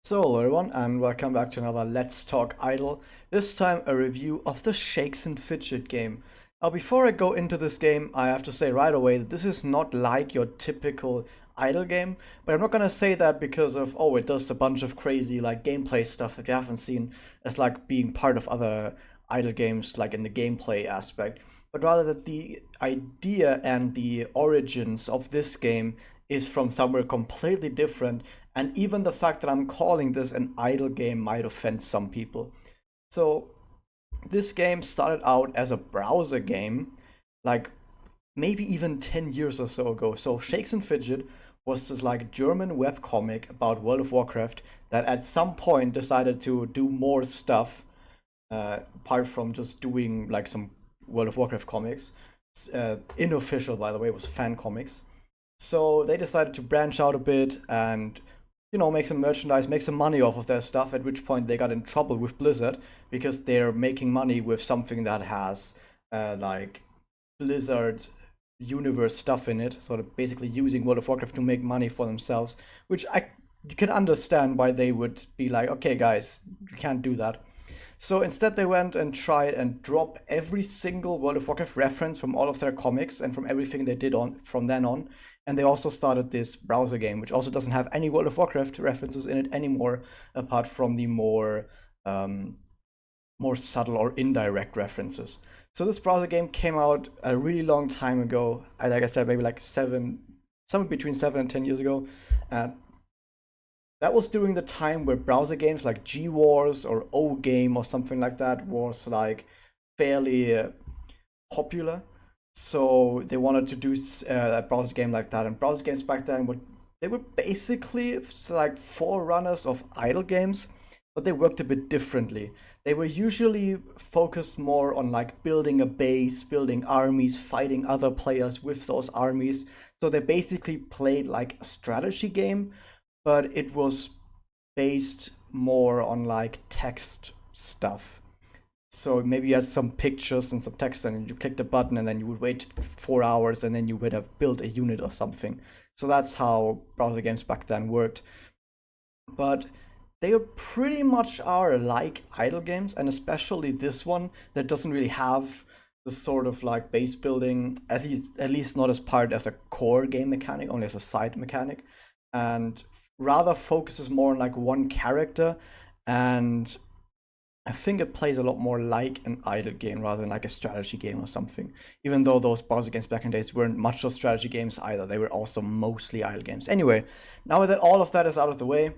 So hello everyone and welcome back to another Let's Talk Idle. This time a review of the Shakes and Fidget game. Now before I go into this game, I have to say right away that this is not like your typical idle game, but I'm not gonna say that because of, oh, it does a bunch of crazy like gameplay stuff that you haven't seen as like being part of other idle games like in the gameplay aspect, but rather that the idea and the origins of this game is from somewhere completely different, and even the fact that I'm calling this an idle game might offend some people. So this game started out as a browser game, like maybe even 10 years or so ago. So Shakes and Fidget was this like German webcomic about World of Warcraft that at some point decided to do more stuff, apart from just doing like some World of Warcraft comics. Unofficial, by the way, was fan comics. So they decided to branch out a bit and, make some merchandise, make some money off of their stuff, at which point they got in trouble with Blizzard because they're making money with something that has like Blizzard universe stuff in it, sort of basically using World of Warcraft to make money for themselves, which you can understand why they would be like, okay guys, you can't do that. So instead they went and tried and dropped every single World of Warcraft reference from all of their comics and from everything they did on from then on. And they also started this browser game, which also doesn't have any World of Warcraft references in it anymore, apart from the more subtle or indirect references. So this browser game came out a really long time ago. Like I said, maybe like somewhere between 7 and 10 years ago. That was during the time where browser games like G Wars or O Game or something like that was like fairly popular. So they wanted to do a browser game like that. And browser games back then were basically like forerunners of idle games, but they worked a bit differently. They were usually focused more on like building a base, building armies, fighting other players with those armies. So they basically played like a strategy game, but it was based more on like text stuff. So maybe you had some pictures and some text, and you clicked a button, and then you would wait 4 hours, and then you would have built a unit or something. So that's how browser games back then worked. But they pretty much are like idle games, and especially this one that doesn't really have the sort of like base building, at least not as part as a core game mechanic, only as a side mechanic, and rather focuses more on like one character. And I think it plays a lot more like an idle game rather than like a strategy game or something. Even though those browser games back in the days weren't much of strategy games either, they were also mostly idle games. Anyway, now that all of that is out of the way,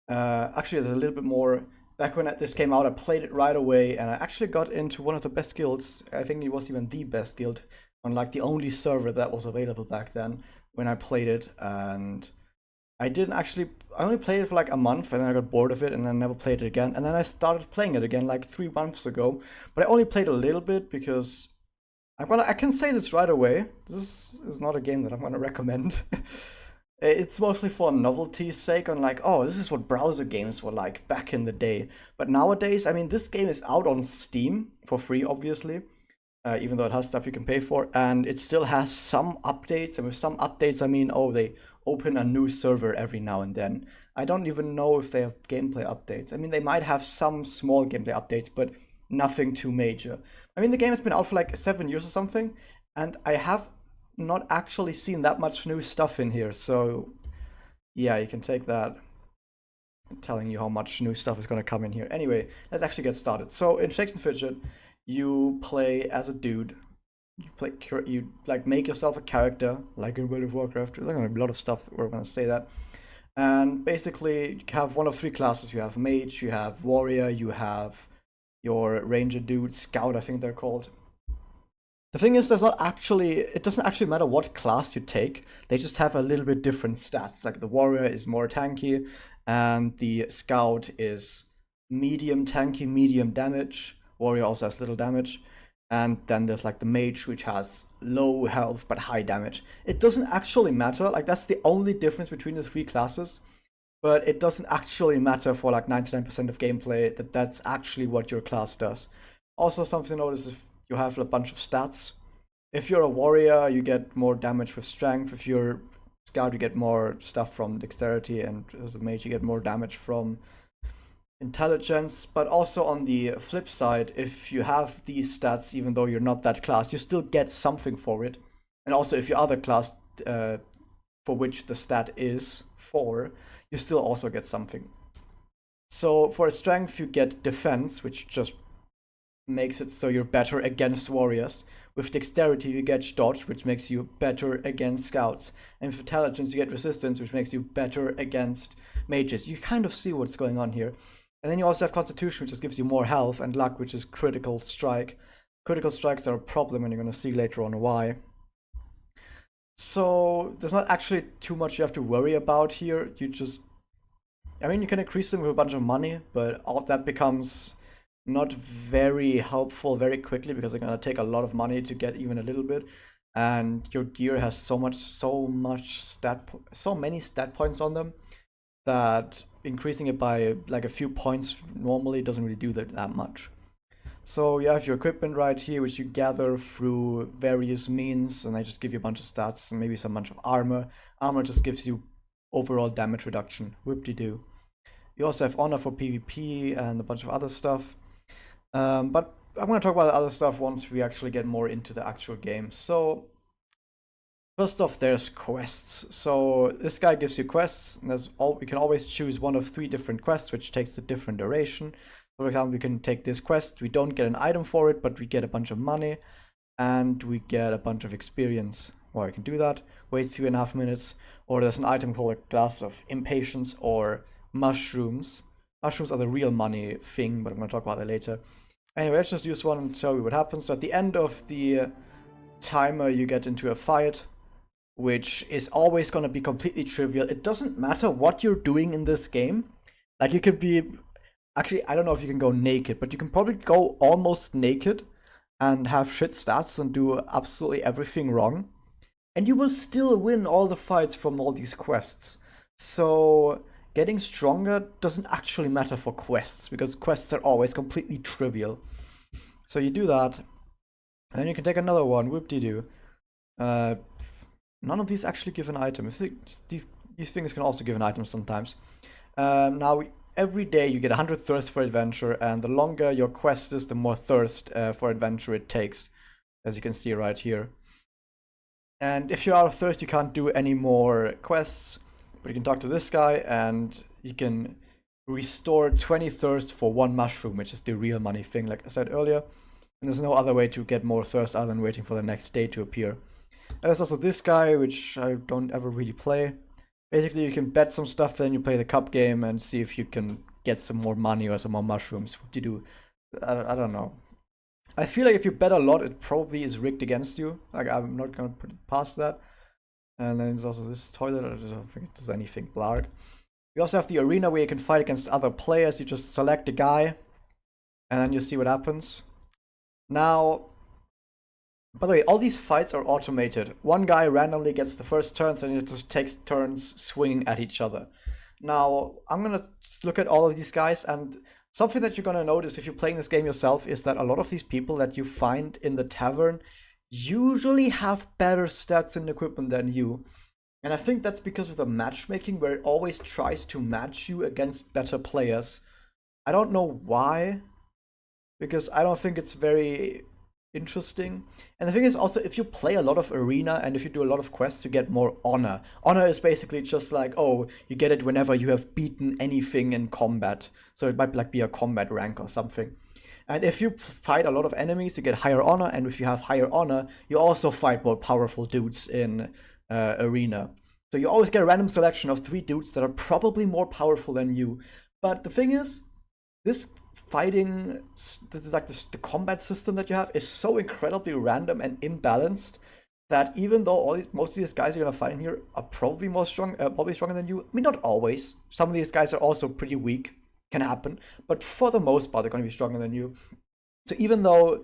actually there's a little bit more. Back when this came out, I played it right away, and I actually got into one of the best guilds. I think it was even the best guild on like the only server that was available back then when I played it. And I didn't actually. I only played it for like a month, and then I got bored of it, and then never played it again. And then I started playing it again like 3 months ago. But I only played a little bit because I can say this right away. This is not a game that I'm gonna recommend. It's mostly for novelty's sake, on like, oh, this is what browser games were like back in the day. But nowadays, I mean, this game is out on Steam for free, obviously, even though it has stuff you can pay for, and it still has some updates. And with some updates, I mean, oh, they open a new server every now and then. I don't even know if they have gameplay updates. I mean, they might have some small gameplay updates, but nothing too major. I mean, the game has been out for like 7 years or something, and I have not actually seen that much new stuff in here. So yeah, you can take that. I'm telling you how much new stuff is going to come in here. Anyway, let's actually get started. So in Shakes and Fidget, you play as a dude. You like make yourself a character like in World of Warcraft. There's gonna be a lot of stuff we're gonna say that. And basically you have one of three classes. You have mage, you have warrior, you have your ranger dude, scout, I think they're called. The thing is, it doesn't actually matter what class you take. They just have a little bit different stats. Like the warrior is more tanky, and the scout is medium tanky, medium damage. Warrior also has little damage. And then there's like the mage, which has low health but high damage. It doesn't actually matter. Like that's the only difference between the three classes. But it doesn't actually matter for like 99% of gameplay that that's actually what your class does. Also, something to notice is you have a bunch of stats. If you're a warrior, you get more damage with strength. If you're scout, you get more stuff from dexterity, and as a mage, you get more damage from intelligence. But also on the flip side, if you have these stats, even though you're not that class, you still get something for it. And also, if your other class for which the stat is 4, you still also get something. So for strength, you get defense, which just makes it so you're better against warriors. With dexterity, you get dodge, which makes you better against scouts. And with intelligence, you get resistance, which makes you better against mages. You kind of see what's going on here. And then you also have constitution, which just gives you more health, and luck, which is critical strike. Critical strikes are a problem, and you're going to see later on why. So there's not actually too much you have to worry about here. You just, I mean, you can increase them with a bunch of money, but all that becomes not very helpful very quickly because they're gonna take a lot of money to get even a little bit, and your gear has so many stat points on them that increasing it by like a few points normally doesn't really do that much. So you have your equipment right here, which you gather through various means, and they just give you a bunch of stats and maybe some bunch of armor. Armor just gives you overall damage reduction. Whoop-de-doo. You also have honor for PvP and a bunch of other stuff. But I'm going to talk about the other stuff once we actually get more into the actual game. So first off, there's quests. So this guy gives you quests, and we can always choose one of 3 different quests, which takes a different duration. For example, we can take this quest, we don't get an item for it, but we get a bunch of money, and we get a bunch of experience. Well, I can do that, wait 3.5 minutes, or there's an item called a glass of impatience or mushrooms. Mushrooms are the real money thing, but I'm going to talk about that later. Anyway, let's just use one and show you what happens. So at the end of the timer, you get into a fight, which is always going to be completely trivial. It doesn't matter what you're doing in this game. Like, you can be... Actually, I don't know if you can go naked, but you can probably go almost naked and have shit stats and do absolutely everything wrong. And you will still win all the fights from all these quests. So getting stronger doesn't actually matter for quests, because quests are always completely trivial. So you do that, and then you can take another one, whoop-de-doo. None of these actually give an item. These things can also give an item sometimes. Now, every day you get 100 thirst for adventure, and the longer your quest is, the more thirst for adventure it takes, as you can see right here. And if you're out of thirst, you can't do any more quests, but you can talk to this guy, and you can restore 20 thirst for 1 mushroom, which is the real money thing, like I said earlier. And there's no other way to get more thirst other than waiting for the next day to appear. And there's also this guy, which I don't ever really play. Basically, you can bet some stuff, then you play the cup game and see if you can get some more money or some more mushrooms. What do you do? I don't know. I feel like if you bet a lot, it probably is rigged against you. Like, I'm not gonna put it past that. And then there's also this toilet. I don't think there's anything blarg. We also have the arena where you can fight against other players. You just select a guy, and then you see what happens. Now, by the way, all these fights are automated. One guy randomly gets the first turns, and it just takes turns swinging at each other. Now, I'm gonna just look at all of these guys, and something that you're gonna notice if you're playing this game yourself is that a lot of these people that you find in the tavern usually have better stats and equipment than you. And I think that's because of the matchmaking, where it always tries to match you against better players. I don't know why, because I don't think it's very interesting. And the thing is also, if you play a lot of arena and if you do a lot of quests, you get more honor. Honor is basically just like, oh, you get it whenever you have beaten anything in combat. So it might like be a combat rank or something. And if you fight a lot of enemies, you get higher honor, and if you have higher honor, you also fight more powerful dudes in arena. So you always get a random selection of 3 dudes that are probably more powerful than you. But the thing is, this fighting, the combat system that you have is so incredibly random and imbalanced that even though most of these guys you're gonna fight in here are probably probably stronger than you. I mean, not always. Some of these guys are also pretty weak. Can happen, but for the most part, they're going to be stronger than you. So even though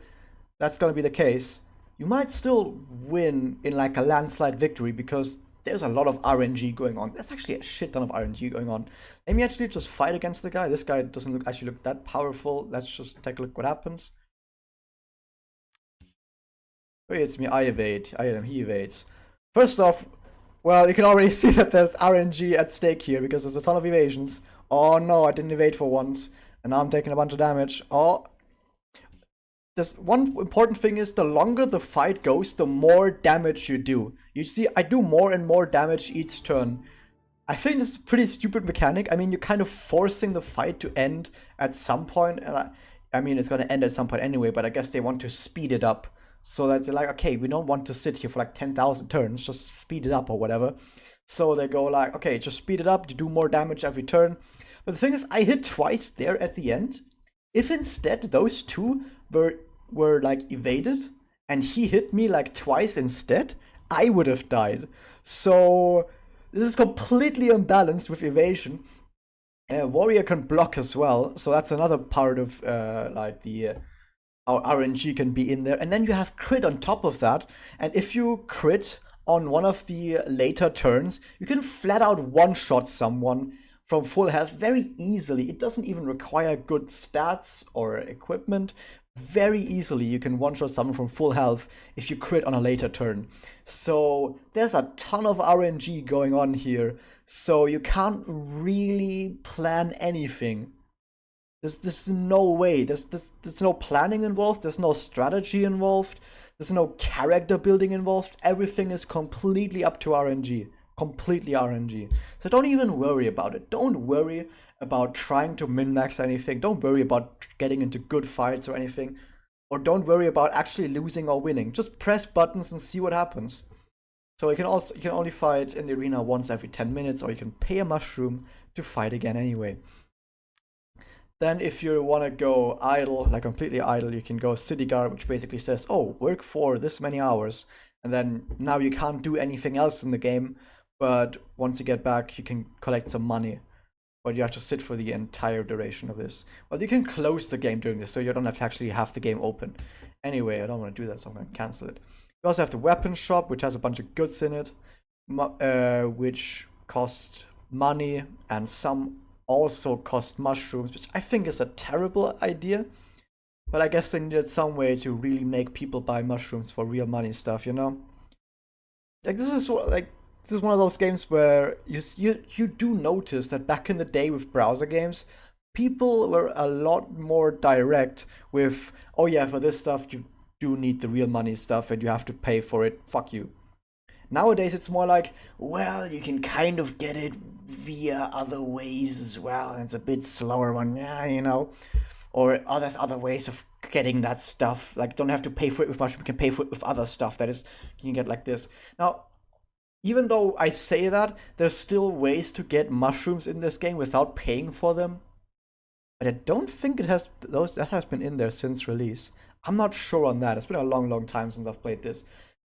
that's going to be the case, you might still win in like a landslide victory because there's a lot of RNG going on. There's actually a shit ton of RNG going on. Let me actually just fight against the guy. This guy doesn't actually look that powerful. Let's just take a look what happens. Oh, it's me. I evade. He evades. First off, Well, you can already see that there's RNG at stake here because there's a ton of evasions. Oh no, I didn't evade for once, and now I'm taking a bunch of damage. Oh, this one important thing is the longer the fight goes, the more damage you do. You see, I do more and more damage each turn. I think this is a pretty stupid mechanic. I mean, you're kind of forcing the fight to end at some point, and I mean, it's gonna end at some point anyway, but I guess they want to speed it up. So that they're like, okay, we don't want to sit here for like 10,000 turns, just speed it up or whatever. So they go like, okay, just speed it up, you do more damage every turn. But the thing is, I hit twice there at the end. If instead those two were like evaded, and he hit me like twice instead, I would have died. So this is completely unbalanced with evasion. Warrior can block as well, so that's another part of like the how RNG can be in there. And then you have crit on top of that. And if you crit on one of the later turns, you can flat out one-shot someone from full health very easily. It doesn't even require good stats or equipment. Very easily you can one-shot someone from full health if you crit on a later turn. So there's a ton of RNG going on here. So you can't really plan anything. There's no way. There's no planning involved. There's no strategy involved. There's no character building involved. Everything is completely up to RNG. Completely RNG. So don't even worry about it. Don't worry about trying to min-max anything. Don't worry about getting into good fights or anything. Or don't worry about actually losing or winning. Just press buttons and see what happens. So you can only fight in the arena once every 10 minutes, or you can pay a mushroom to fight again anyway. Then if you want to go idle, like completely idle, you can go city guard, which basically says, oh, work for this many hours. And then now you can't do anything else in the game, but once you get back, you can collect some money. But you have to sit for the entire duration of this. But you can close the game during this, so you don't have to actually have the game open. Anyway, I don't want to do that, so I'm going to cancel it. You also have the weapon shop, which has a bunch of goods in it, which cost money, and some also cost mushrooms, which I think is a terrible idea. But I guess they needed some way to really make people buy mushrooms for real money stuff, you know? Like this is one of those games where you do notice that back in the day with browser games, people were a lot more direct with, oh yeah, for this stuff you do need the real money stuff and you have to pay for it, fuck you. Nowadays it's more like, well, you can kind of get it via other ways as well, and it's a bit slower one, yeah, you know. Or oh, there's other ways of getting that stuff. Like, don't have to pay for it with mushroom, you can pay for it with other stuff that is, you can get like this. Now, even though I say that, there's still ways to get mushrooms in this game without paying for them. But I don't think that has been in there since release. I'm not sure on that. It's been a long time since I've played this.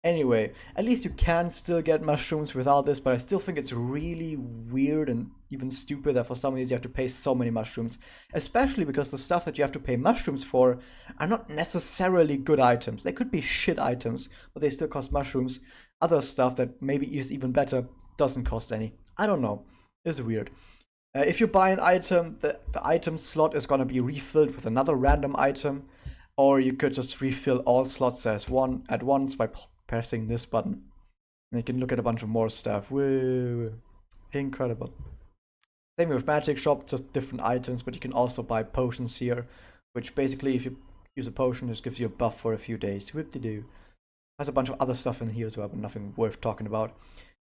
Anyway, at least you can still get mushrooms without this, but I still think it's really weird and even stupid that for some of these you have to pay so many mushrooms. Especially because the stuff that you have to pay mushrooms for are not necessarily good items. They could be shit items, but they still cost mushrooms. Other stuff that maybe is even better doesn't cost any. I don't know. It's weird. If you buy an item, the item slot is going to be refilled with another random item, or you could just refill all slots at once by pressing this button. And you can look at a bunch of more stuff. Woo! Incredible. Same with magic shop, just different items, but you can also buy potions here, which basically if you use a potion, it gives you a buff for a few days. Whoop-de-doo. There's a bunch of other stuff in here as well, but nothing worth talking about.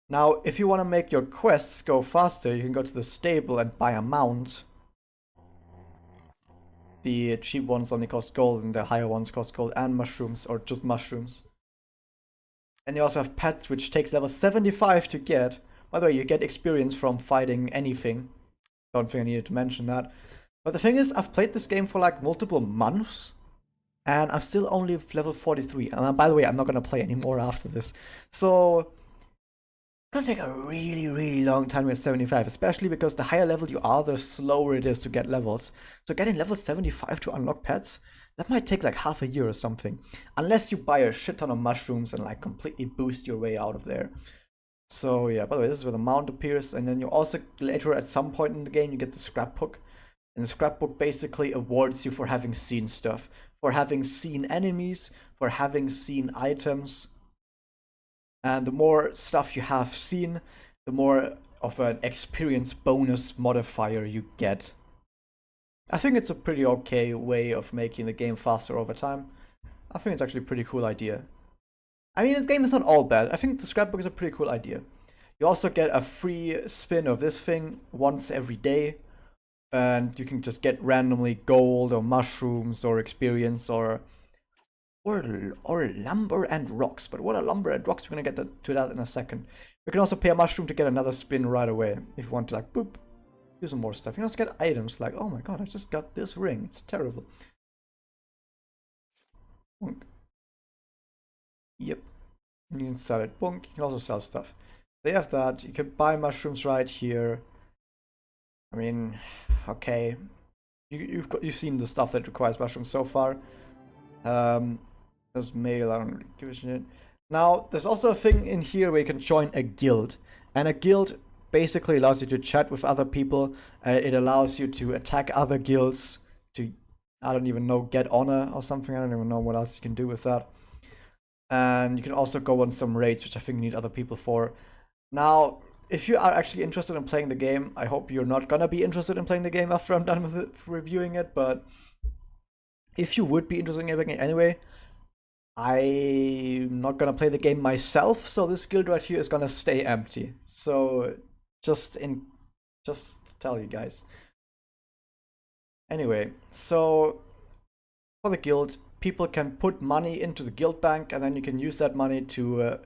Now, if you want to make your quests go faster, you can go to the stable and buy a mount. The cheap ones only cost gold, and the higher ones cost gold and mushrooms, or just mushrooms. And they also have pets, which takes level 75 to get. By the way, you get experience from fighting anything. Don't think I needed to mention that. But the thing is, I've played this game for like multiple months, and I'm still only level 43. And by the way, I'm not going to play anymore after this. So, it's going to take a really long time with 75, especially because the higher level you are, the slower it is to get levels. So getting level 75 to unlock pets, that might take like half a year or something. Unless you buy a shit ton of mushrooms and like completely boost your way out of there. So yeah, by the way, this is where the mount appears. And then you also, later at some point in the game, you get the scrapbook. And the scrapbook basically awards you for having seen stuff. For having seen enemies, for having seen items. And the more stuff you have seen, the more of an experience bonus modifier you get. I think it's a pretty okay way of making the game faster over time. I think it's actually a pretty cool idea. I mean, the game is not all bad. I think the scrapbook is a pretty cool idea. You also get a free spin of this thing once every day. And you can just get randomly gold or mushrooms or experience or lumber and rocks. But what are lumber and rocks? We're gonna get to that in a second. We can also pay a mushroom to get another spin right away if you want to, like, boop, do some more stuff. You can also get items like, oh my god, I just got this ring. It's terrible. Bonk. Yep. You can sell it. Bonk. You can also sell stuff. They have that. You can buy mushrooms right here. I mean, okay. You've seen the stuff that requires mushrooms so far. There's mail. I don't really give a shit. Now, there's also a thing in here where you can join a guild, and a guild basically allows you to chat with other people. It allows you to attack other guilds, to, I don't even know, get honor or something. I don't even know what else you can do with that. And you can also go on some raids, which I think you need other people for. Now, if you are actually interested in playing the game, I hope you're not gonna be interested in playing the game after I'm done with it, reviewing it, but if you would be interested in it anyway, I'm not gonna play the game myself, so this guild right here is gonna stay empty. So just to tell you guys. Anyway, so for the guild, people can put money into the guild bank, and then you can use that money to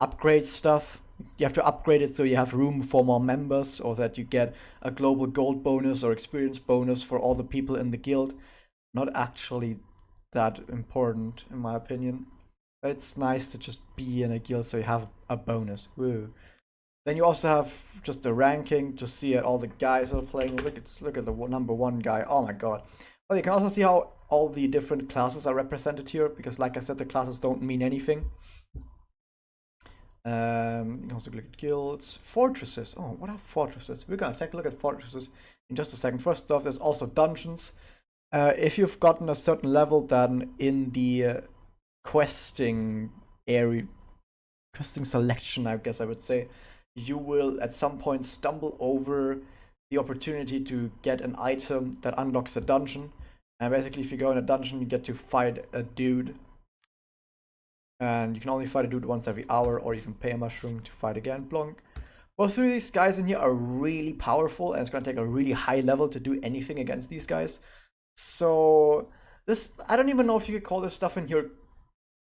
upgrade stuff. You have to upgrade it so you have room for more members, or that you get a global gold bonus or experience bonus for all the people in the guild. Not actually that important, in my opinion. But it's nice to just be in a guild so you have a bonus. Woo. Then you also have just the ranking to see all the guys that are playing. Look at the number 1 guy. Oh my god. Well, you can also see how all the different classes are represented here, because like I said, the classes don't mean anything. You can also look at guilds, fortresses. Oh, what are fortresses? We're gonna take a look at fortresses in just a second. First off, there's also dungeons. If you've gotten a certain level, then in the questing area, questing selection, I guess I would say, you will at some point stumble over the opportunity to get an item that unlocks a dungeon. And basically, if you go in a dungeon, you get to fight a dude. And you can only fight a dude once every hour, or you can pay a mushroom to fight again. Blonk. Both of these guys in here are really powerful, and it's going to take a really high level to do anything against these guys. So this, I don't even know if you could call this stuff in here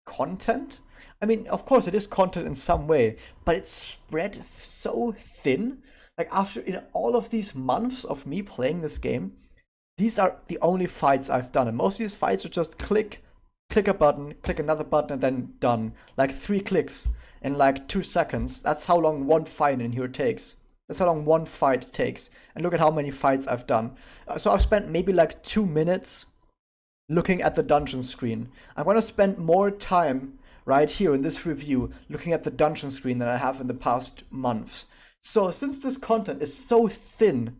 content. I mean, of course it is content in some way, but it's spread so thin. Like, after in all of these months of me playing this game, these are the only fights I've done, and most of these fights are just click a button, click another button, and then done. Like 3 clicks in like 2 seconds. That's how long one fight in here takes. That's how long one fight takes. And look at how many fights I've done. So I've spent maybe like 2 minutes looking at the dungeon screen. I'm gonna spend more time right here in this review looking at the dungeon screen than I have in the past months. So since this content is so thin,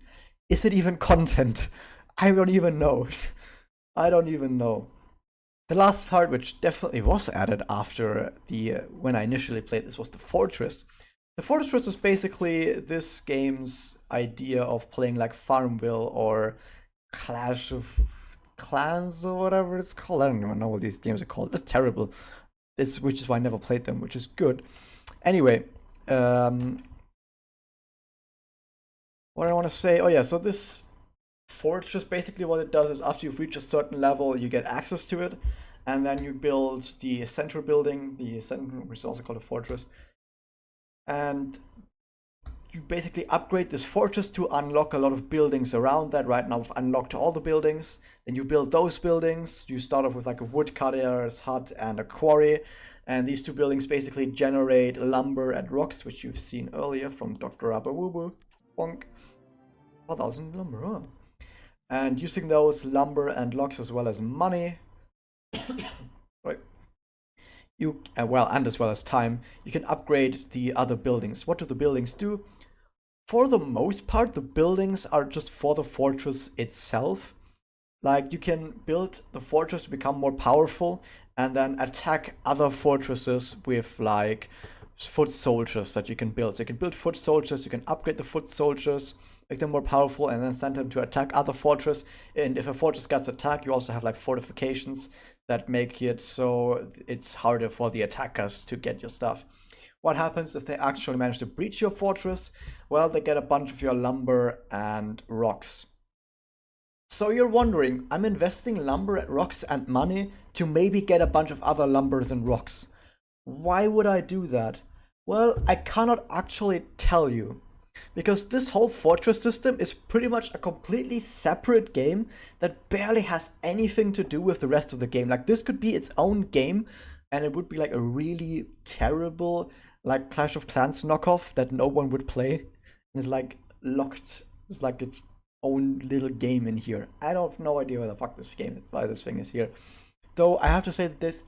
is it even content? I don't even know. I don't even know. The last part, which definitely was added after the when I initially played this, was the fortress. The fortress is basically this game's idea of playing like Farmville or Clash of Clans or whatever it's called. I don't even know what these games are called. It's terrible. Which is why I never played them, which is good. Anyway, what I want to say, oh yeah, so this fortress, basically what it does is after you've reached a certain level, you get access to it, and then you build the central building, which is also called a fortress, and you basically upgrade this fortress to unlock a lot of buildings around that. Right now I've unlocked all the buildings. Then you build those buildings. You start off with like a woodcutter's hut and a quarry, and these 2 buildings basically generate lumber and rocks, which you've seen earlier from Dr. Abawubu. Bonk. 4,000 lumber, oh. And using those lumber and logs as well as money, right, and as well as time, you can upgrade the other buildings. What do the buildings do? For the most part, the buildings are just for the fortress itself. Like, you can build the fortress to become more powerful and then attack other fortresses with like foot soldiers that you can build. So you can build foot soldiers, you can upgrade the foot soldiers, make them more powerful, and then send them to attack other fortress. And if a fortress gets attacked, you also have like fortifications that make it so it's harder for the attackers to get your stuff. What happens if they actually manage to breach your fortress? Well, they get a bunch of your lumber and rocks. So you're wondering, I'm investing lumber and rocks and money to maybe get a bunch of other lumbers and rocks. Why would I do that? Well, I cannot actually tell you, because this whole fortress system is pretty much a completely separate game that barely has anything to do with the rest of the game. Like, this could be its own game, and it would be like a really terrible, like, Clash of Clans knockoff that no one would play. And it's like locked, it's like its own little game in here. I don't have no idea why the fuck why this thing is here. Though I have to say that there's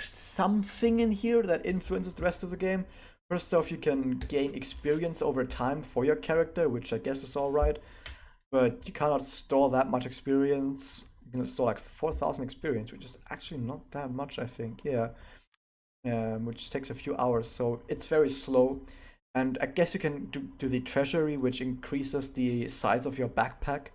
something in here that influences the rest of the game. First off, you can gain experience over time for your character, which I guess is alright, but you cannot store that much experience. You can store like 4,000 experience, which is actually not that much, I think, yeah. Which takes a few hours, so it's very slow. And I guess you can do the treasury, which increases the size of your backpack.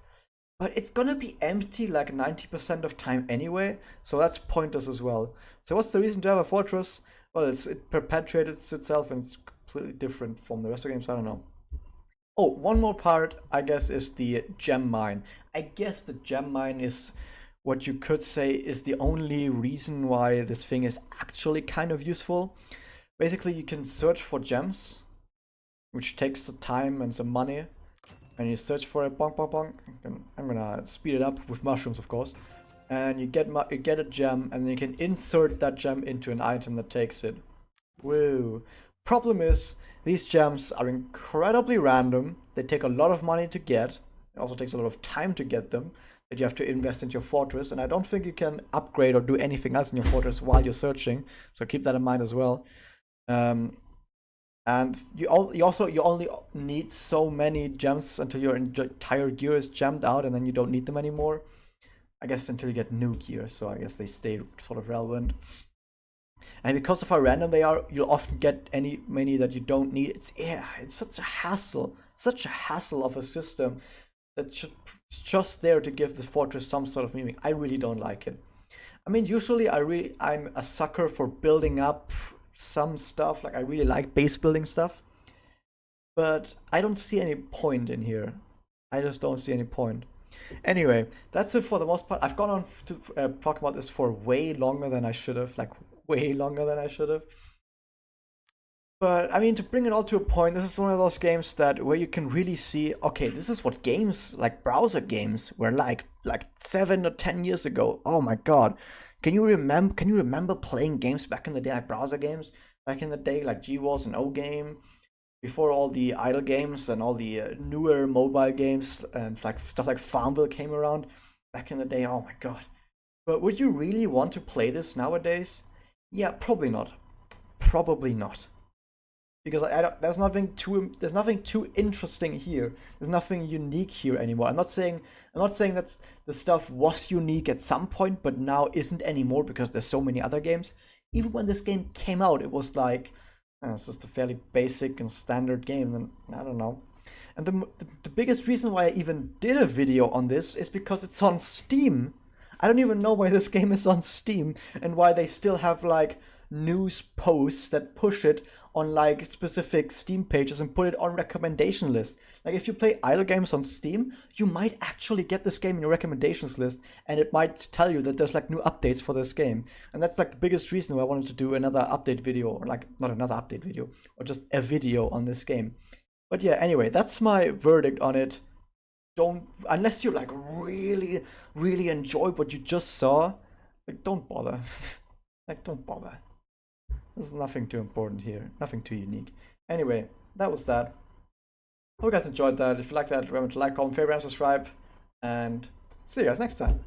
But it's gonna be empty like 90% of time anyway, so that's pointless as well. So what's the reason to have a fortress? Well, it perpetuates itself and it's completely different from the rest of the games, I don't know. Oh, one more part, I guess, is the gem mine. I guess the gem mine is what you could say is the only reason why this thing is actually kind of useful. Basically, you can search for gems, which takes some time and some money. And you search for it, bonk, bonk, bonk. I'm gonna speed it up with mushrooms, of course. And you get a gem, and then you can insert that gem into an item that takes it. Woo. Problem is, these gems are incredibly random. They take a lot of money to get. It also takes a lot of time to get them, that you have to invest into your fortress. And I don't think you can upgrade or do anything else in your fortress while you're searching. So keep that in mind as well. And you only need so many gems until your entire gear is gemmed out, and then you don't need them anymore. I guess until you get new gear, so I guess they stay sort of relevant. And because of how random they are, you'll often get many that you don't need. It's such a hassle of a system that's just there to give the fortress some sort of meaning. I really don't like it. I mean, usually I'm a sucker for building up some stuff, like I really like base building stuff, but I don't see any point in here. I just don't see any point. Anyway, that's it for the most part. I've gone on to talk about this for way longer than I should have, like way longer than I should have. But I mean, to bring it all to a point, this is one of those games where you can really see, okay, this is what games, like browser games, were like 7 or 10 years ago. Oh my god. Can you remember playing games back in the day, like browser games back in the day, like GWAS and O-Game, before all the idle games and all the newer mobile games and like stuff like Farmville came around back in the day? Oh my god. But would you really want to play this nowadays? Yeah, probably not. Probably not. Because there's nothing too interesting here. There's nothing unique here anymore. I'm not saying that the stuff was unique at some point, but now isn't anymore because there's so many other games. Even when this game came out, it was like, it's just a fairly basic and standard game, and I don't know. And the biggest reason why I even did a video on this is because it's on Steam. I don't even know why this game is on Steam and why they still have like news posts that push it on like specific Steam pages and put it on recommendation lists. Like if you play idle games on Steam, you might actually get this game in your recommendations list, and it might tell you that there's like new updates for this game. And that's like the biggest reason why I wanted to do another update video, or like not another update video, or just a video on this game. But yeah, anyway, that's my verdict on it. Unless you like really, really enjoy what you just saw, like don't bother. Like don't bother. There's nothing too important here, nothing too unique. Anyway, that was that. Hope you guys enjoyed that. If you like that, remember to like, comment, favorite, and subscribe. And see you guys next time.